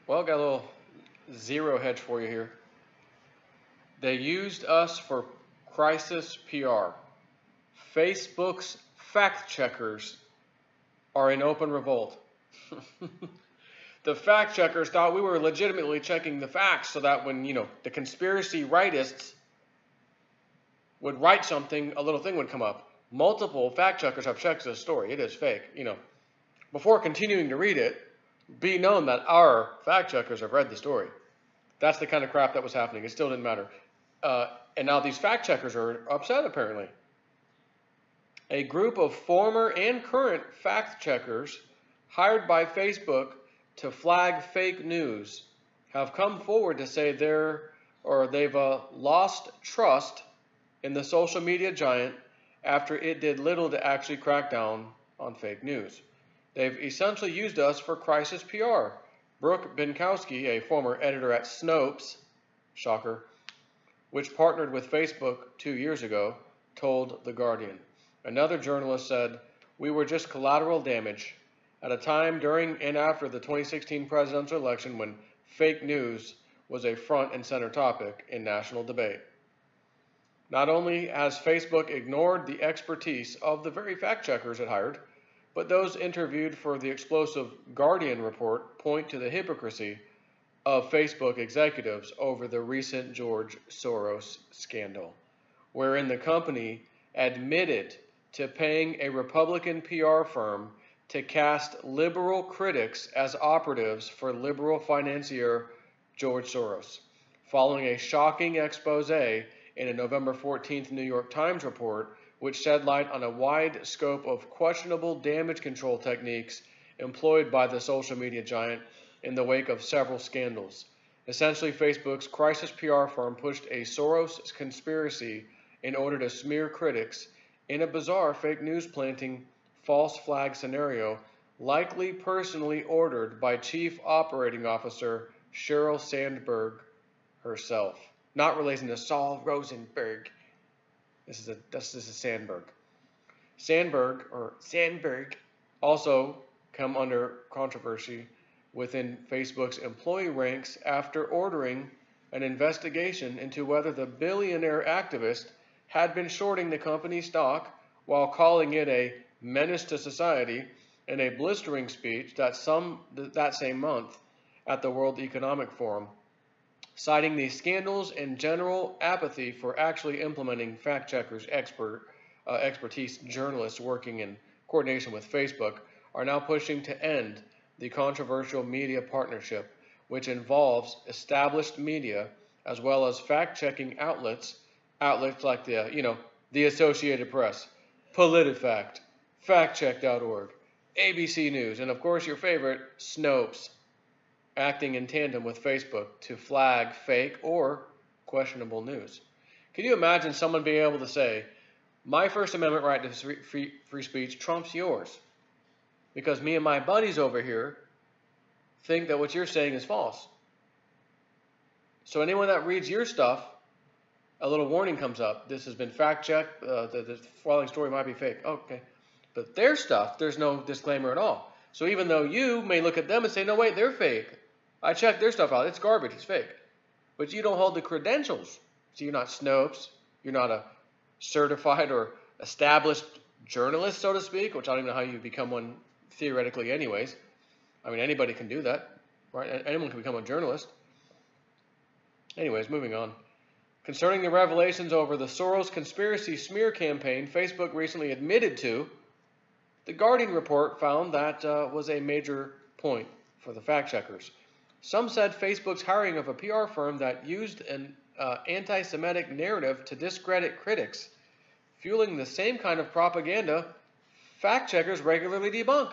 Well, got a little zero hedge for you here. They used us for crisis PR. Facebook's fact checkers are in open revolt. The fact checkers thought we were legitimately checking the facts so that when, the conspiracy rightists would write something, a little thing would come up. Multiple fact checkers have checked this story. It is fake. Before continuing to read it, be known that our fact checkers have read the story. That's the kind of crap that was happening. It still didn't matter. And now these fact checkers are upset, apparently. A group of former and current fact checkers hired by Facebook to flag fake news have come forward to say they've lost trust in the social media giant after it did little to actually crack down on fake news. They've essentially used us for crisis PR. Brooke Binkowski, a former editor at Snopes, shocker, which partnered with Facebook 2 years ago, told The Guardian. Another journalist said, "We were just collateral damage at a time during and after the 2016 presidential election when fake news was a front and center topic in national debate." Not only has Facebook ignored the expertise of the very fact checkers it hired, but those interviewed for the explosive Guardian report point to the hypocrisy of Facebook executives over the recent George Soros scandal, wherein the company admitted to paying a Republican PR firm to cast liberal critics as operatives for liberal financier George Soros, following a shocking expose in a November 14th New York Times report, which shed light on a wide scope of questionable damage control techniques employed by the social media giant in the wake of several scandals. Essentially, Facebook's crisis PR firm pushed a Soros conspiracy in order to smear critics in a bizarre fake news planting false flag scenario, likely personally ordered by Chief Operating Officer Sheryl Sandberg herself. Not relating to Saul Rosenberg. This is Sandberg. Sandberg also come under controversy within Facebook's employee ranks after ordering an investigation into whether the billionaire activist had been shorting the company's stock while calling it a menace to society in a blistering speech that same month at the World Economic Forum, citing the scandals and general apathy for actually implementing fact checkers expertise. Journalists working in coordination with Facebook are now pushing to end the controversial media partnership, which involves established media as well as fact-checking outlets like the Associated Press, PolitiFact, FactCheck.org, ABC News, and of course your favorite, Snopes, acting in tandem with Facebook to flag fake or questionable news. Can you imagine someone being able to say, my First Amendment right to free speech trumps yours because me and my buddies over here think that what you're saying is false. So anyone that reads your stuff, a little warning comes up. This has been fact-checked. The following story might be fake. Okay. But their stuff, there's no disclaimer at all. So even though you may look at them and say, no, wait, they're fake. I checked their stuff out. It's garbage. It's fake. But you don't hold the credentials. So you're not Snopes. You're not a certified or established journalist, so to speak, which I don't even know how you become one theoretically anyways. I mean, anybody can do that, right? Anyone can become a journalist. Anyways, moving on. Concerning the revelations over the Soros conspiracy smear campaign Facebook recently admitted to, the Guardian report found that was a major point for the fact checkers. Some said Facebook's hiring of a PR firm that used an anti-Semitic narrative to discredit critics, fueling the same kind of propaganda fact checkers regularly debunk,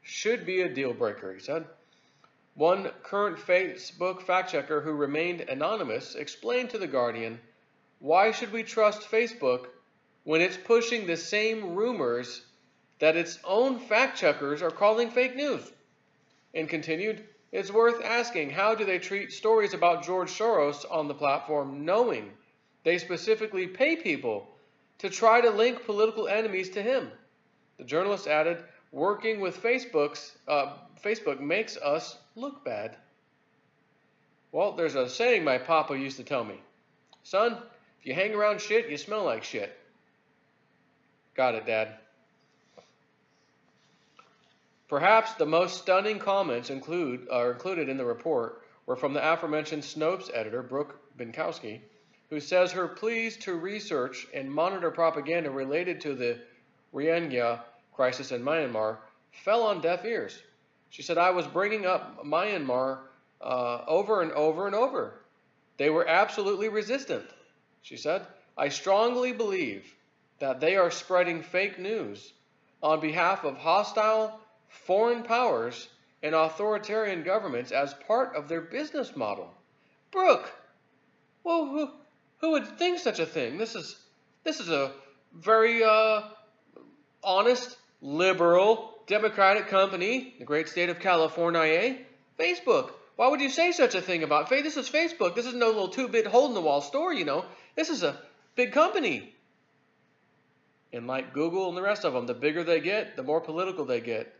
should be a deal breaker, he said. One current Facebook fact checker who remained anonymous explained to The Guardian, why should we trust Facebook when it's pushing the same rumors that its own fact checkers are calling fake news? And continued, it's worth asking, how do they treat stories about George Soros on the platform knowing they specifically pay people to try to link political enemies to him? The journalist added, working with Facebook makes us look bad. Well, there's a saying my papa used to tell me. Son, if you hang around shit, you smell like shit. Got it, Dad. Perhaps the most stunning comments included in the report were from the aforementioned Snopes editor, Brooke Binkowski, who says her pleas to research and monitor propaganda related to the Rohingya crisis in Myanmar fell on deaf ears. She said, I was bringing up Myanmar over and over and over. They were absolutely resistant. She said, I strongly believe that they are spreading fake news on behalf of hostile foreign powers and authoritarian governments as part of their business model. Brooke, well, who would think such a thing? This is a very honest, liberal, democratic company, the great state of California, Facebook. Why would you say such a thing about Facebook? This is Facebook. This is no little 2-bit hole-in-the-wall store, you know. This is a big company. And like Google and the rest of them, the bigger they get, the more political they get.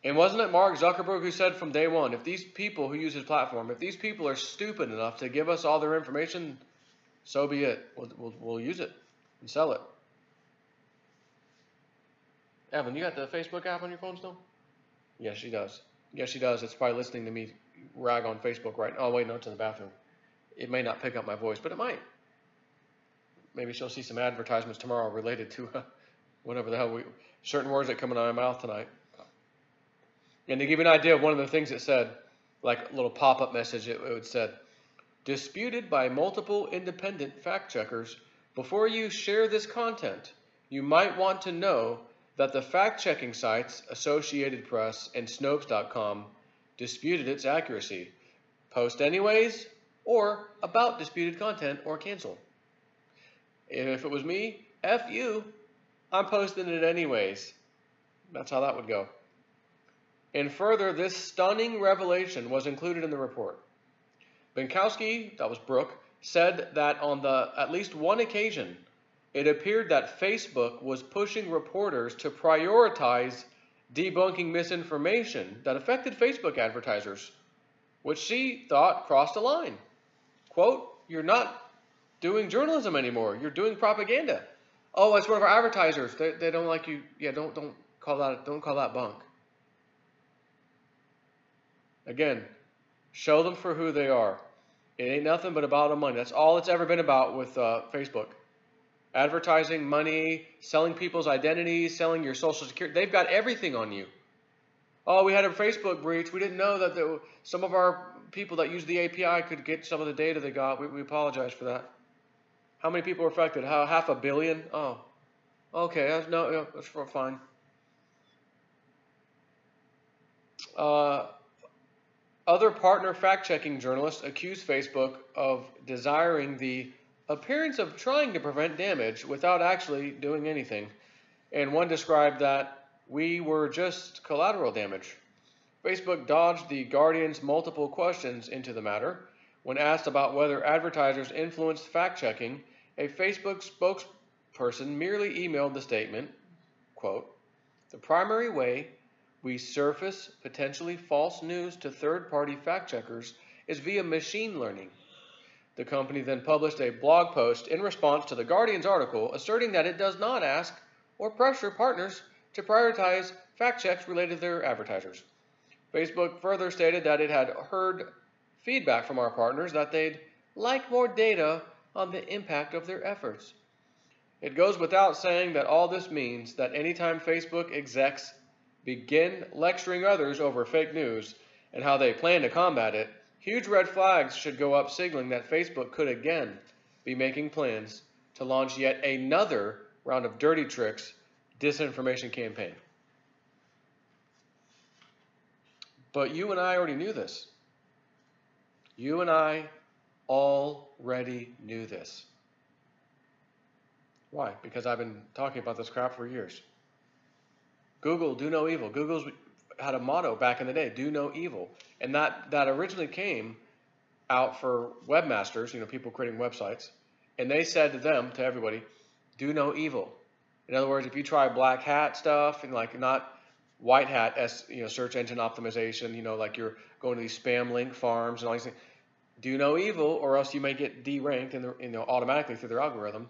And wasn't it Mark Zuckerberg who said from day one, if these people who use his platform, if these people are stupid enough to give us all their information, so be it. We'll use it and sell it. Evan, you got the Facebook app on your phone still? Yes, she does. Yes, she does. It's probably listening to me rag on Facebook right now. Oh, wait, no, it's in the bathroom. It may not pick up my voice, but it might. Maybe she'll see some advertisements tomorrow related to whatever the hell certain words that come out of my mouth tonight. And to give you an idea of one of the things it said, like a little pop-up message, it said, disputed by multiple independent fact-checkers, before you share this content, you might want to know that the fact-checking sites, Associated Press and Snopes.com, disputed its accuracy. Post anyways, or about disputed content, or cancel. If it was me, F you, I'm posting it anyways. That's how that would go. And further, this stunning revelation was included in the report. Binkowski, that was Brooke, said that on at least one occasion, it appeared that Facebook was pushing reporters to prioritize debunking misinformation that affected Facebook advertisers, which she thought crossed a line. Quote, you're not doing journalism anymore. You're doing propaganda. Oh, it's one of our advertisers. They don't like you. Yeah, don't call that bunk. Again, show them for who they are. It ain't nothing but about the money. That's all it's ever been about with Facebook. Advertising, money, selling people's identities, selling your social security. They've got everything on you. Oh, we had a Facebook breach. We didn't know that some of our people that use the API could get some of the data they got. We apologize for that. How many people were affected? How, 500 million? Oh, okay. That's fine. Other partner fact-checking journalists accused Facebook of desiring the appearance of trying to prevent damage without actually doing anything. And one described that we were just collateral damage. Facebook dodged the Guardian's multiple questions into the matter. When asked about whether advertisers influenced fact-checking, a Facebook spokesperson merely emailed the statement, quote, the primary way we surface potentially false news to third-party fact-checkers is via machine learning. The company then published a blog post in response to the Guardian's article asserting that it does not ask or pressure partners to prioritize fact checks related to their advertisers. Facebook further stated that it had heard feedback from our partners that they'd like more data on the impact of their efforts. It goes without saying that all this means that anytime Facebook execs begin lecturing others over fake news and how they plan to combat it, huge red flags should go up signaling that Facebook could again be making plans to launch yet another round of dirty tricks disinformation campaign. But you and I already knew this. You and I already knew this. Why? Because I've been talking about this crap for years. Google, do no evil. Google's had a motto back in the day, do no evil. And that originally came out for webmasters, people creating websites. And they said to everybody, do no evil. In other words, if you try black hat stuff and not white hat search engine optimization. Like you're going to these spam link farms and all these things. Do no evil, or else you may get deranked automatically through their algorithm.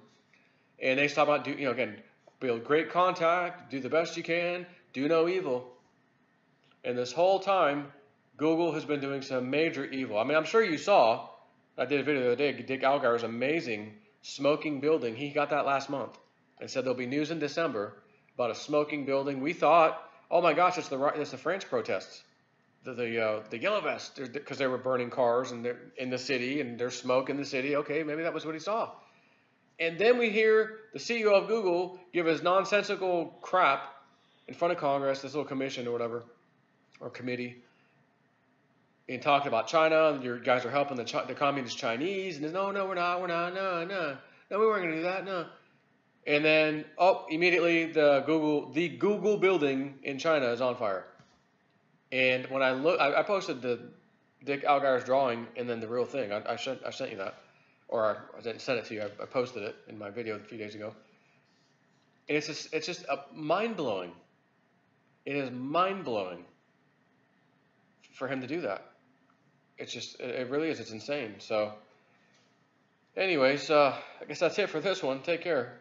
And they talk about again, build great contact, do the best you can, do no evil. And this whole time, Google has been doing some major evil. I mean, I'm sure you saw. I did a video the other day. Dick Algar's amazing smoking building. He got that last month and said there'll be news in December about a smoking building. We thought, oh my gosh, it's the French protests, the yellow vests, because they were burning cars and they're in the city and there's smoke in the city. Okay, maybe that was what he saw. And then we hear the CEO of Google give his nonsensical crap in front of Congress, this little commission or whatever, or committee, and talking about China. Your guys are helping the communist Chinese, and no, we're not, no, we weren't going to do that, no. And then, immediately the Google building in China is on fire. And when I look, I posted the Dick Algar's drawing and then the real thing. I sent you that, or I didn't send it to you. I posted it in my video a few days ago. And it's just mind blowing. It is mind blowing for him to do that. It really is. It's insane. So, anyways, I guess that's it for this one. Take care.